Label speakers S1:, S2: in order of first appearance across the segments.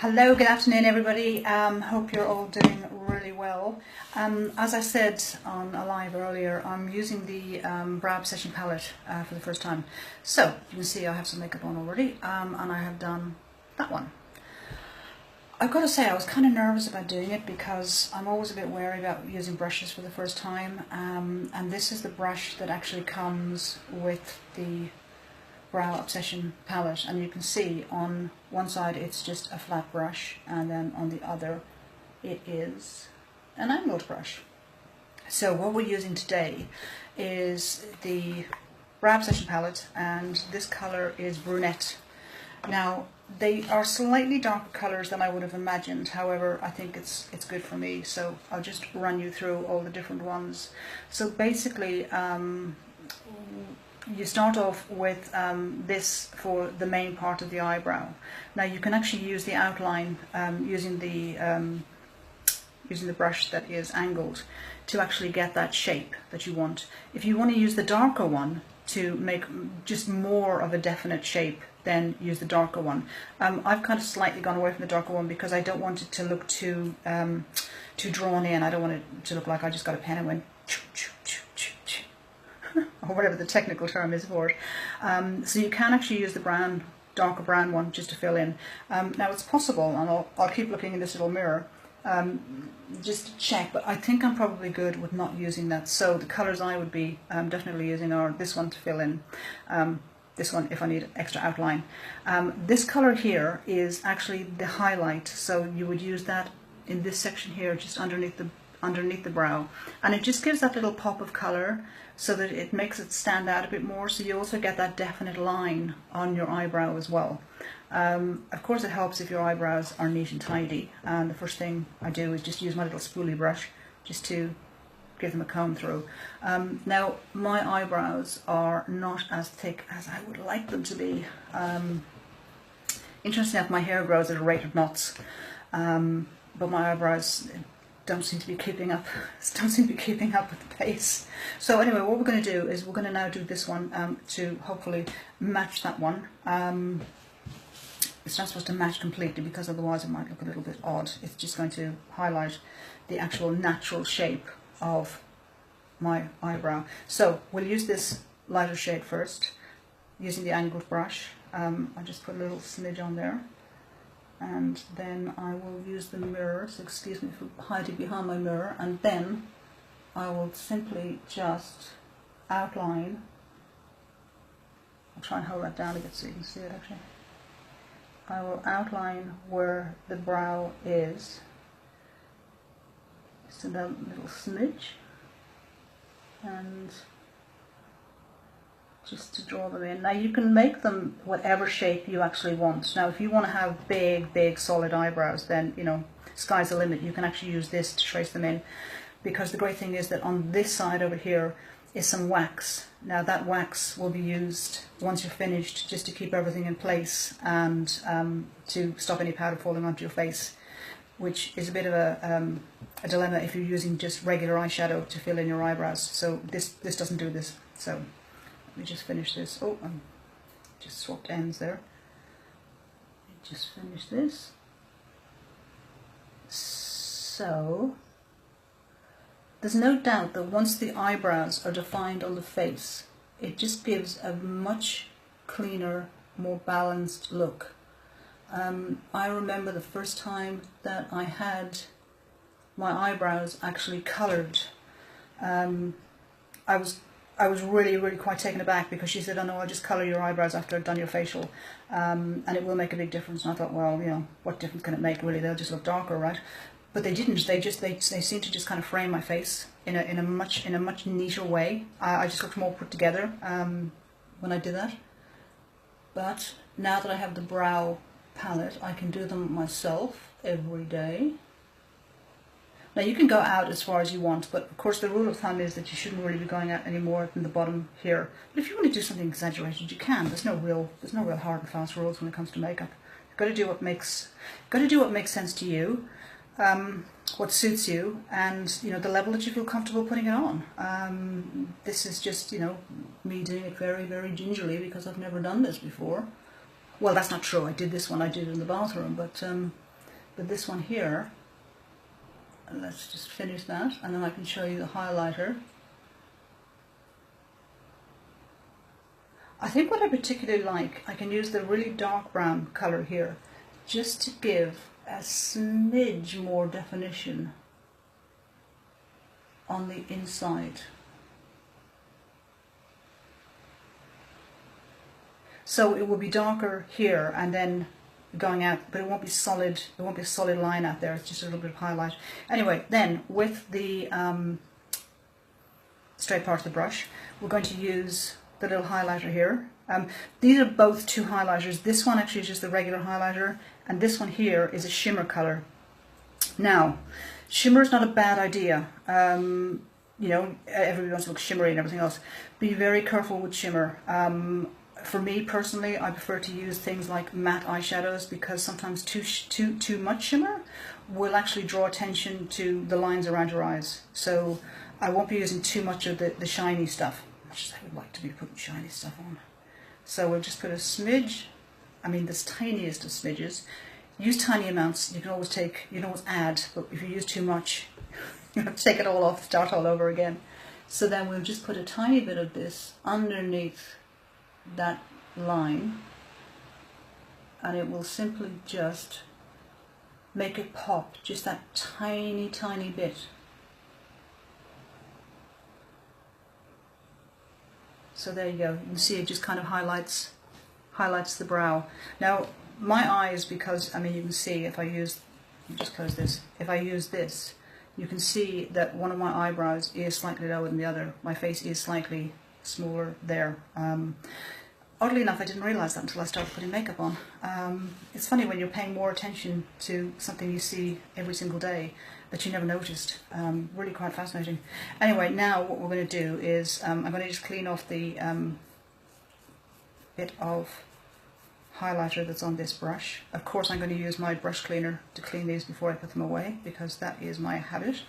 S1: Hello, good afternoon everybody. Hope you're all doing really well. As I said on a live earlier, I'm using the Brow Obsession palette for the first time. So you can see I have some makeup on already and I have done that one. I've got to say I was kind of nervous about doing it because I'm always a bit wary about using brushes for the first time, and this is the brush that actually comes with the Brow Obsession palette, and you can see on one side it's just a flat brush and then on the other it is an angled brush. So what we're using today is the Brow Obsession palette, and this colour is Brunette. Now they are slightly darker colours than I would have imagined, however I think it's good for me, so I'll just run you through all the different ones. So basically you start off with this for the main part of the eyebrow. Now you can actually use the outline using the brush that is angled to actually get that shape that you want. If you want to use the darker one to make just more of a definite shape, then use the darker one. I've kind of slightly gone away from the darker one because I don't want it to look too drawn in. I don't want it to look like I just got a pen and went choo, choo, choo, choo, choo. Or whatever the technical term is for it. So you can actually use the darker brown one just to fill in. Now it's possible, and I'll keep looking in this little mirror just to check, but I think I'm probably good with not using that. So the colours I would be definitely using are this one to fill in, this one if I need extra outline. This colour here is actually the highlight, so you would use that in this section here just underneath the brow, and it just gives that little pop of colour so that it makes it stand out a bit more, so you also get that definite line on your eyebrow as well. Of course it helps if your eyebrows are neat and tidy, and the first thing I do is just use my little spoolie brush just to give them a comb through. Now my eyebrows are not as thick as I would like them to be. Interestingly enough, my hair grows at a rate of knots, but my eyebrows don't seem to be keeping up. Don't seem to be keeping up with the pace. So anyway, what we're going to do is we're going to now do this one to hopefully match that one. It's not supposed to match completely because otherwise it might look a little bit odd. It's just going to highlight the actual natural shape of my eyebrow. So we'll use this lighter shade first, using the angled brush. I'll just put a little smidge on there. And then I will use the mirror, so excuse me for hiding behind my mirror, and then I will simply just outline. I'll try and hold that down a bit so you can see it actually. I will outline where the brow is, just a little smidge, and just to draw them in. Now you can make them whatever shape you actually want. Now if you want to have big solid eyebrows, then you know, sky's the limit. You can actually use this to trace them in, because the great thing is that on this side over here is some wax. Now that wax will be used once you're finished just to keep everything in place and to stop any powder falling onto your face, which is a bit of a dilemma if you're using just regular eyeshadow to fill in your eyebrows. So this doesn't do this. So let me just finish this. Oh, I just swapped ends there. Just finish this. So there's no doubt that once the eyebrows are defined on the face, it just gives a much cleaner, more balanced look. I remember the first time that I had my eyebrows actually coloured. I was really quite taken aback because she said, "Oh no, I'll just colour your eyebrows after I've done your facial, and it will make a big difference." And I thought, well, you know, what difference can it make really? They'll just look darker, right? But they didn't. They seemed to just kind of frame my face in a much neater way. I just looked more put together when I did that. But now that I have the brow palette, I can do them myself every day. Now you can go out as far as you want, but of course the rule of thumb is that you shouldn't really be going out any more than the bottom here. But if you want to do something exaggerated, you can. There's no real hard and fast rules when it comes to makeup. You've got to do what makes sense to you, what suits you, and you know, the level that you feel comfortable putting it on. This is just, you know, me doing it very gingerly because I've never done this before. Well, that's not true. I did this one. I did it in the bathroom, but But this one here, let's just finish that, and then I can show you the highlighter. I think what I particularly like, I can use the really dark brown colour here, just to give a smidge more definition on the inside. So it will be darker here and then going out, but it won't be solid. It won't be a solid line out there. It's just a little bit of highlight. Anyway, then with the straight part of the brush, we're going to use the little highlighter here. These are both two highlighters. This one actually is just the regular highlighter, and this one here is a shimmer color. Now, shimmer is not a bad idea. You know, everybody wants to look shimmery and everything else. Be very careful with shimmer. For me personally, I prefer to use things like matte eyeshadows, because sometimes too much shimmer will actually draw attention to the lines around your eyes. So I won't be using too much of the shiny stuff. Much as I would like to be putting shiny stuff on. So we'll just put a smidge, I mean this tiniest of smidges. Use tiny amounts. You can always add, but if you use too much, you have to take it all off, start all over again. So then we'll just put a tiny bit of this underneath that line, and it will simply just make it pop, just that tiny bit. So there you go. You can see it just kind of highlights the brow. Now my eyes, because I mean you can see if I use, just close this, if I use this, you can see that one of my eyebrows is slightly lower than the other. My face is slightly smaller there. Oddly enough, I didn't realise that until I started putting makeup on. It's funny when you're paying more attention to something you see every single day that you never noticed. Really quite fascinating. Anyway, now what we're going to do is I'm going to just clean off the bit of highlighter that's on this brush. Of course I'm going to use my brush cleaner to clean these before I put them away, because that is my habit.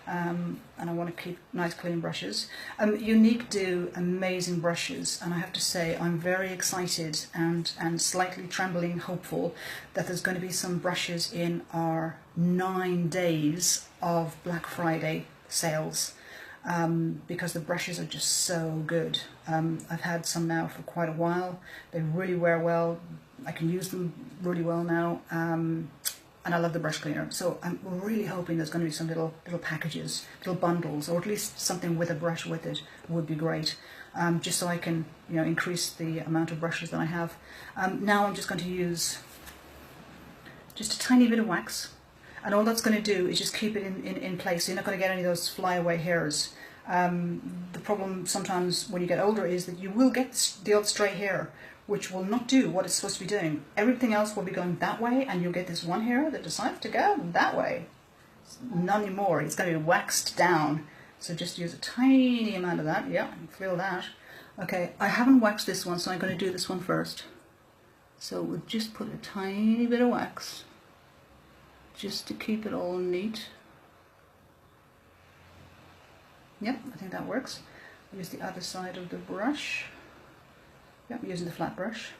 S1: And I want to keep nice clean brushes. Younique do amazing brushes, and I have to say I'm very excited and slightly trembling hopeful that there's going to be some brushes in our 9 days of Black Friday sales, because the brushes are just so good. I've had some now for quite a while. They really wear well. I can use them really well now. And I love the brush cleaner, so I'm really hoping there's going to be some little packages, little bundles, or at least something with a brush with it would be great, just so I can, you know, increase the amount of brushes that I have. Now I'm just going to use just a tiny bit of wax, and all that's going to do is just keep it in place. So you're not going to get any of those flyaway hairs. The problem sometimes when you get older is that you will get the odd stray hair, which will not do what it's supposed to be doing. Everything else will be going that way, and you'll get this one hair that decides to go that way. None anymore. It's going to be waxed down. So just use a tiny amount of that. Yeah, feel that. Okay, I haven't waxed this one, so I'm going to do this one first. So we'll just put a tiny bit of wax, just to keep it all neat. Yep, I think that works. Use the other side of the brush. Yep, I'm using the flat brush.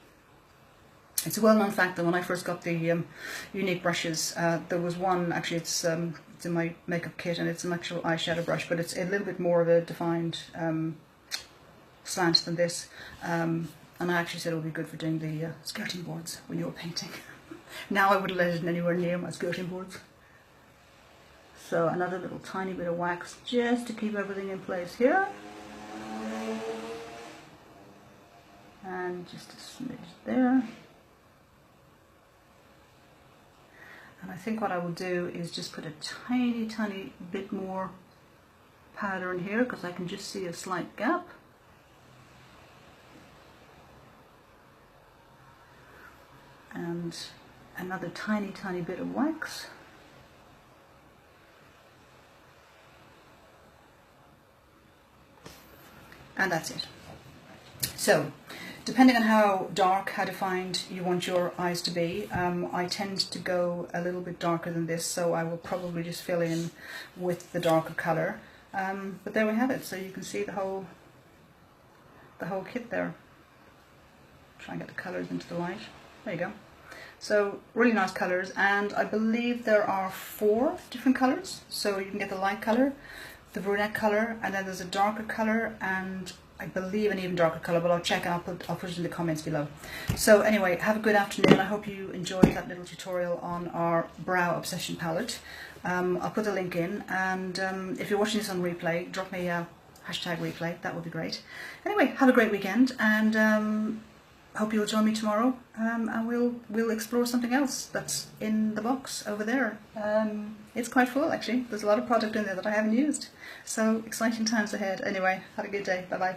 S1: It's a well-known fact that when I first got the Younique brushes, there was one, actually it's in my makeup kit, and it's an actual eyeshadow brush, but it's a little bit more of a defined slant than this. And I actually said it would be good for doing the skirting boards when you were painting. Now I wouldn't let it anywhere near my skirting boards. So another little tiny bit of wax just to keep everything in place here. And just a smidge there. And I think what I will do is just put a tiny bit more powder in here, because I can just see a slight gap. And another tiny bit of wax. And that's it. So, depending on how dark, how defined you want your eyes to be, I tend to go a little bit darker than this, so I will probably just fill in with the darker colour. But there we have it. So you can see the whole kit there. Try and get the colours into the light. There you go. So really nice colours, and I believe there are 4 different colours. So you can get the light colour, the brunette colour, and then there's a darker colour, and I believe an even darker colour, but I'll check and I'll put it in the comments below. So anyway, have a good afternoon. I hope you enjoyed that little tutorial on our Brow Obsession palette. I'll put the link in, and if you're watching this on replay, drop me a hashtag replay, that would be great. Anyway, have a great weekend, and hope you'll join me tomorrow, and we'll explore something else that's in the box over there. It's quite full actually. There's a lot of product in there that I haven't used. So exciting times ahead. Anyway, have a good day. Bye bye.